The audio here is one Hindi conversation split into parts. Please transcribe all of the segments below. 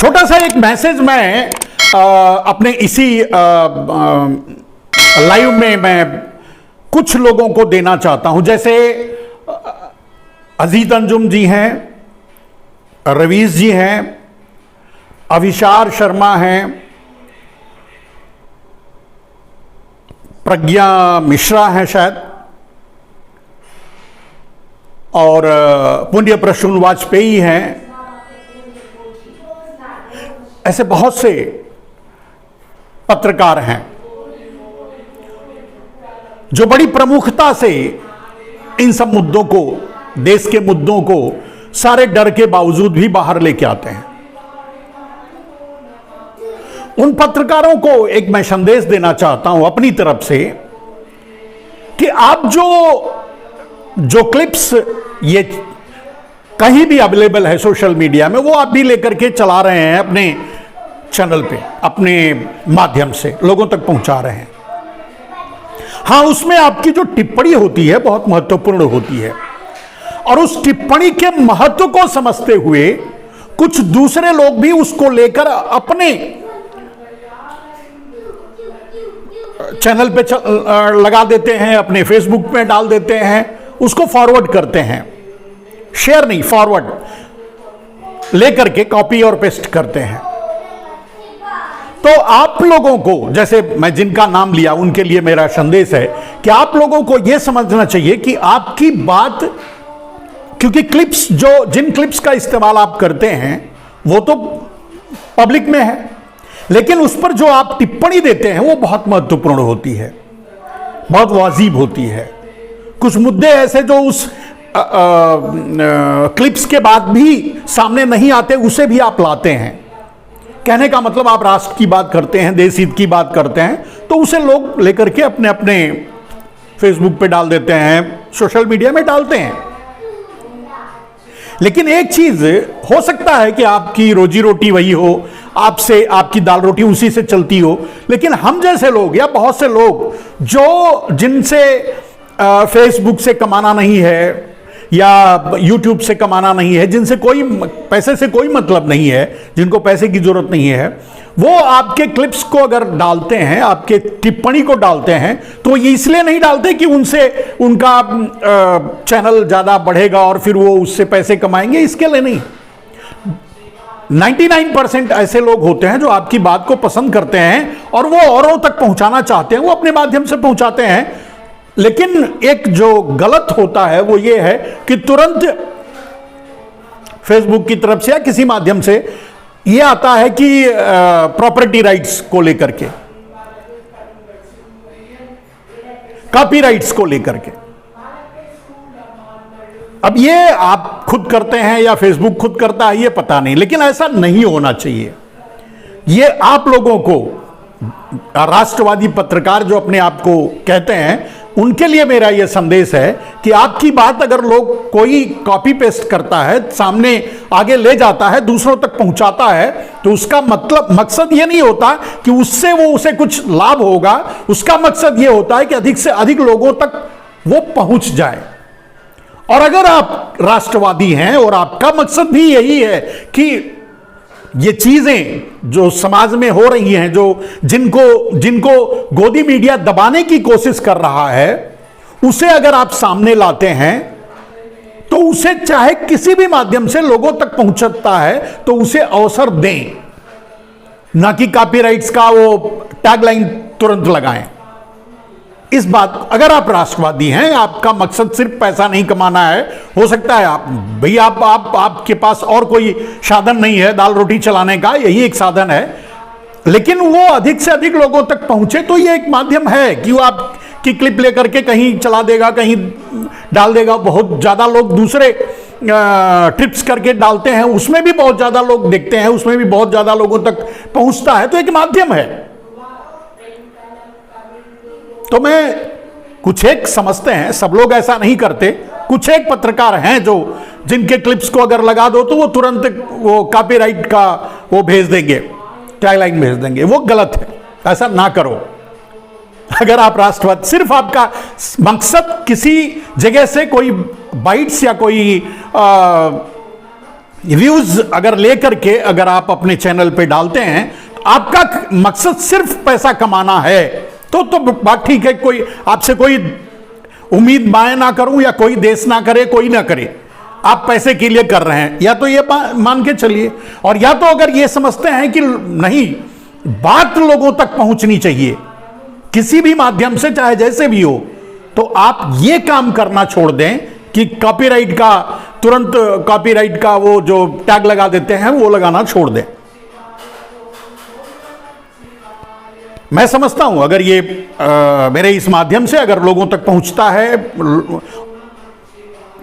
छोटा सा एक मैसेज मैं अपने इसी लाइव में मैं कुछ लोगों को देना चाहता हूं। जैसे अजीत अंजुम जी हैं, रवीश जी हैं, अविशार शर्मा हैं, प्रज्ञा मिश्रा हैं शायद, और पुण्य प्रसून वाजपेयी हैं। ऐसे बहुत से पत्रकार हैं जो बड़ी प्रमुखता से इन सब मुद्दों को, देश के मुद्दों को सारे डर के बावजूद भी बाहर लेके आते हैं। उन पत्रकारों को एक मैं संदेश देना चाहता हूं अपनी तरफ से कि आप जो क्लिप्स ये कहीं भी अवेलेबल है सोशल मीडिया में, वो आप भी लेकर के चला रहे हैं अपने चैनल पे, अपने माध्यम से लोगों तक पहुंचा रहे हैं। हां, उसमें आपकी जो टिप्पणी होती है बहुत महत्वपूर्ण होती है, और उस टिप्पणी के महत्व को समझते हुए कुछ दूसरे लोग भी उसको लेकर अपने चैनल पे लगा देते हैं, अपने फेसबुक पे डाल देते हैं, उसको फॉरवर्ड करते हैं, शेयर नहीं फॉरवर्ड लेकर के कॉपी और पेस्ट करते हैं। तो आप लोगों को, जैसे मैं जिनका नाम लिया उनके लिए मेरा संदेश है कि आप लोगों को यह समझना चाहिए कि आपकी बात, क्योंकि क्लिप्स जिन क्लिप्स का इस्तेमाल आप करते हैं वो तो पब्लिक में है, लेकिन उस पर जो आप टिप्पणी देते हैं वो बहुत महत्वपूर्ण होती है, बहुत वाजिब होती है। कुछ मुद्दे ऐसे जो उस क्लिप्स के बाद भी सामने नहीं आते, उसे भी आप लाते हैं। कहने का मतलब आप राष्ट्र की बात करते हैं, देश हित की बात करते हैं, तो उसे लोग लेकर के अपने अपने फेसबुक पे डाल देते हैं, सोशल मीडिया में डालते हैं। लेकिन एक चीज हो सकता है कि आपकी रोजी रोटी वही हो, आपसे आपकी दाल रोटी उसी से चलती हो, लेकिन हम जैसे लोग या बहुत से लोग जिनसे फेसबुक से कमाना नहीं है या यूट्यूब से कमाना नहीं है, जिनसे कोई पैसे से कोई मतलब नहीं है, जिनको पैसे की जरूरत नहीं है, वो आपके क्लिप्स को अगर डालते हैं, आपके टिप्पणी को डालते हैं, तो ये इसलिए नहीं डालते कि उनसे उनका चैनल ज्यादा बढ़ेगा और फिर वो उससे पैसे कमाएंगे, इसके लिए नहीं। 99% ऐसे लोग होते हैं जो आपकी बात को पसंद करते हैं और वो औरों तक पहुंचाना चाहते हैं, वो अपने माध्यम से पहुंचाते हैं। लेकिन एक जो गलत होता है वो ये है कि तुरंत फेसबुक की तरफ से या किसी माध्यम से ये आता है कि प्रॉपर्टी राइट्स को लेकर के, कॉपीराइट्स को लेकर के। अब ये आप खुद करते हैं या फेसबुक खुद करता है ये पता नहीं, लेकिन ऐसा नहीं होना चाहिए। ये आप लोगों को, राष्ट्रवादी पत्रकार जो अपने आप को कहते हैं, उनके लिए मेरा यह संदेश है कि आपकी बात अगर कोई कॉपी पेस्ट करता है, सामने आगे ले जाता है, दूसरों तक पहुंचाता है, तो उसका मकसद यह नहीं होता कि उसे कुछ लाभ होगा। उसका मकसद यह होता है कि अधिक से अधिक लोगों तक वो पहुंच जाए। और अगर आप राष्ट्रवादी हैं और आपका मकसद भी यही है कि ये चीजें जो समाज में हो रही हैं, जिनको गोदी मीडिया दबाने की कोशिश कर रहा है, उसे अगर आप सामने लाते हैं तो उसे चाहे किसी भी माध्यम से लोगों तक पहुंचता है तो उसे अवसर दें, ना कि कॉपीराइट्स का वो टैगलाइन तुरंत लगाएं। इस बात, अगर आप राष्ट्रवादी हैं, आपका मकसद सिर्फ पैसा नहीं कमाना है, हो सकता है आपके पास और कोई साधन नहीं है दाल रोटी चलाने का, यही एक साधन है, लेकिन वो अधिक से अधिक लोगों तक पहुंचे तो ये एक माध्यम है कि वो आपकी क्लिप लेकर के कहीं चला देगा, कहीं डाल देगा। बहुत ज्यादा लोग दूसरे ट्रिप्स करके डालते हैं, उसमें भी बहुत ज्यादा लोग देखते हैं, उसमें भी बहुत ज्यादा लोगों तक पहुंचता है, तो एक माध्यम है। तो मैं कुछ एक समझते हैं, सब लोग ऐसा नहीं करते, कुछ एक पत्रकार हैं जिनके क्लिप्स को अगर लगा दो तो वो तुरंत वो कॉपीराइट का वो भेज देंगे, टैगलाइन भेज देंगे। वो गलत है, ऐसा ना करो। अगर आप राष्ट्रवाद, सिर्फ आपका मकसद किसी जगह से कोई बाइट्स या कोई व्यूज अगर लेकर के अगर आप अपने चैनल पे डालते हैं, तो आपका मकसद सिर्फ पैसा कमाना है, तो बात ठीक है, कोई आपसे कोई उम्मीद मैं ना करूं या कोई देश ना करे, कोई ना करे, आप पैसे के लिए कर रहे हैं, या तो ये मान के चलिए, और या तो अगर ये समझते हैं कि नहीं, बात लोगों तक पहुंचनी चाहिए किसी भी माध्यम से, चाहे जैसे भी हो, तो आप ये काम करना छोड़ दें कि कॉपीराइट का तुरंत कॉपीराइट का वो जो टैग लगा देते हैं वो लगाना छोड़ दें। मैं समझता हूं अगर ये मेरे इस माध्यम से अगर लोगों तक पहुंचता है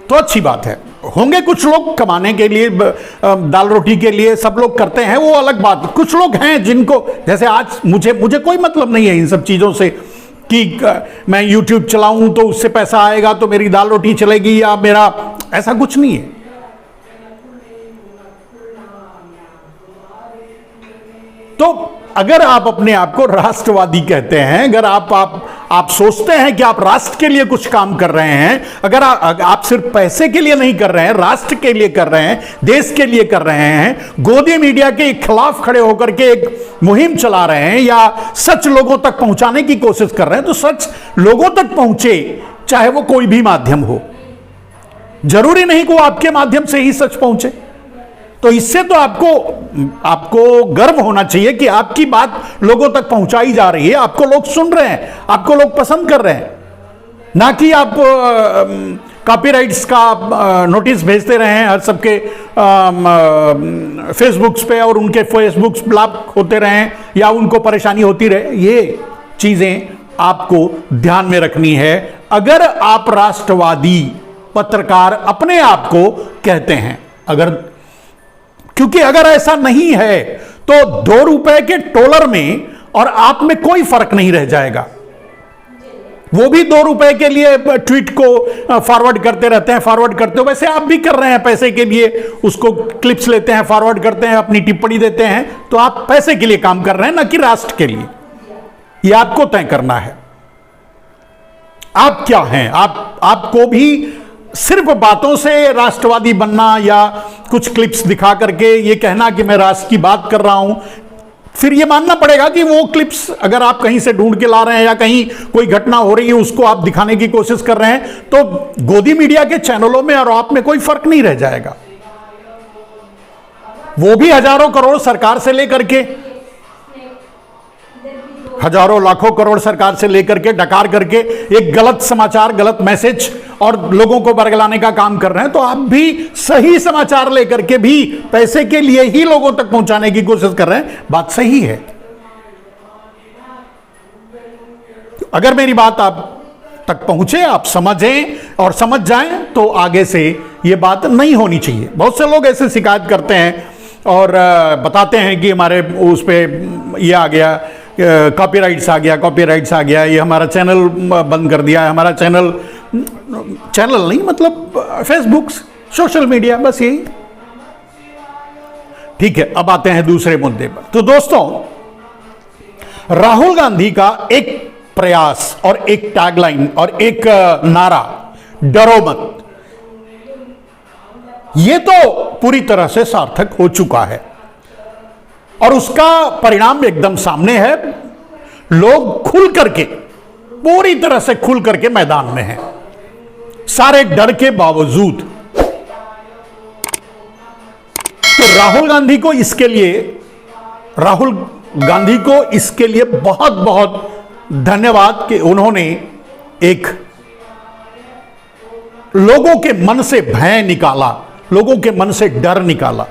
तो अच्छी बात है। होंगे कुछ लोग कमाने के लिए, दाल रोटी के लिए सब लोग करते हैं, वो अलग बात। कुछ लोग हैं जिनको, जैसे आज मुझे कोई मतलब नहीं है इन सब चीजों से कि मैं YouTube चलाऊं तो उससे पैसा आएगा तो मेरी दाल रोटी चलेगी या मेरा, ऐसा कुछ नहीं है। तो अगर आप अपने आप को राष्ट्रवादी कहते हैं, अगर आप सोचते हैं कि आप राष्ट्र के लिए कुछ काम कर रहे हैं, अगर आप सिर्फ पैसे के लिए नहीं कर रहे हैं, राष्ट्र के लिए कर रहे हैं, देश के लिए कर रहे हैं, गोदी मीडिया के खिलाफ खड़े होकर के एक मुहिम चला रहे हैं या सच लोगों तक पहुंचाने की कोशिश कर रहे हैं, तो सच लोगों तक पहुंचे, चाहे वो कोई भी माध्यम हो। जरूरी नहीं कि वो आपके माध्यम से ही सच पहुंचे। तो इससे तो आपको गर्व होना चाहिए कि आपकी बात लोगों तक पहुंचाई जा रही है, आपको लोग सुन रहे हैं, आपको लोग पसंद कर रहे हैं, ना कि आप कॉपीराइट्स का नोटिस भेजते रहे हैं हर सबके फेसबुक्स पे और उनके फेसबुक्स ब्लॉक होते रहें या उनको परेशानी होती रहे। ये चीजें आपको ध्यान में रखनी है अगर आप राष्ट्रवादी पत्रकार अपने आप को कहते हैं। क्योंकि अगर ऐसा नहीं है तो 2 रुपए के टॉलर में और आप में कोई फर्क नहीं रह जाएगा। वो भी 2 रुपए के लिए ट्वीट को फॉरवर्ड करते रहते हैं, फॉरवर्ड करते हो, वैसे आप भी कर रहे हैं पैसे के लिए, उसको क्लिप्स लेते हैं, फॉरवर्ड करते हैं, अपनी टिप्पणी देते हैं, तो आप पैसे के लिए काम कर रहे हैं, ना कि राष्ट्र के लिए। ये आपको तय करना है आप क्या हैं। आपको भी सिर्फ बातों से राष्ट्रवादी बनना या कुछ क्लिप्स दिखा करके ये कहना कि मैं राष्ट्र की बात कर रहा हूं, फिर ये मानना पड़ेगा कि वो क्लिप्स अगर आप कहीं से ढूंढ के ला रहे हैं या कहीं कोई घटना हो रही है उसको आप दिखाने की कोशिश कर रहे हैं, तो गोदी मीडिया के चैनलों में और आप में कोई फर्क नहीं रह जाएगा। वो भी हजारों करोड़ सरकार से लेकर के, हजारों लाखों करोड़ सरकार से लेकर के डकार करके एक गलत समाचार, गलत मैसेज और लोगों को बरगलाने का काम कर रहे हैं, तो आप भी सही समाचार लेकर के भी पैसे के लिए ही लोगों तक पहुंचाने की कोशिश कर रहे हैं। बात सही है। अगर मेरी बात आप तक पहुंचे, आप समझें और समझ जाएं, तो आगे से यह बात नहीं होनी चाहिए। बहुत से लोग ऐसे शिकायत करते हैं और बताते हैं कि हमारे उस पर यह आ गया, कॉपीराइट्स आ गया, ये हमारा चैनल बंद कर दिया है, हमारा चैनल नहीं मतलब फेसबुक, सोशल मीडिया, बस यही। ठीक है, अब आते हैं दूसरे मुद्दे पर। तो दोस्तों, राहुल गांधी का एक प्रयास और एक टैगलाइन और एक नारा, डरो मत, ये तो पूरी तरह से सार्थक हो चुका है और उसका परिणाम एकदम सामने है। लोग खुल करके, पूरी तरह से खुल करके मैदान में हैं, सारे डर के बावजूद। तो राहुल गांधी को इसके लिए बहुत बहुत धन्यवाद कि उन्होंने एक लोगों के मन से भय निकाला, लोगों के मन से डर निकाला।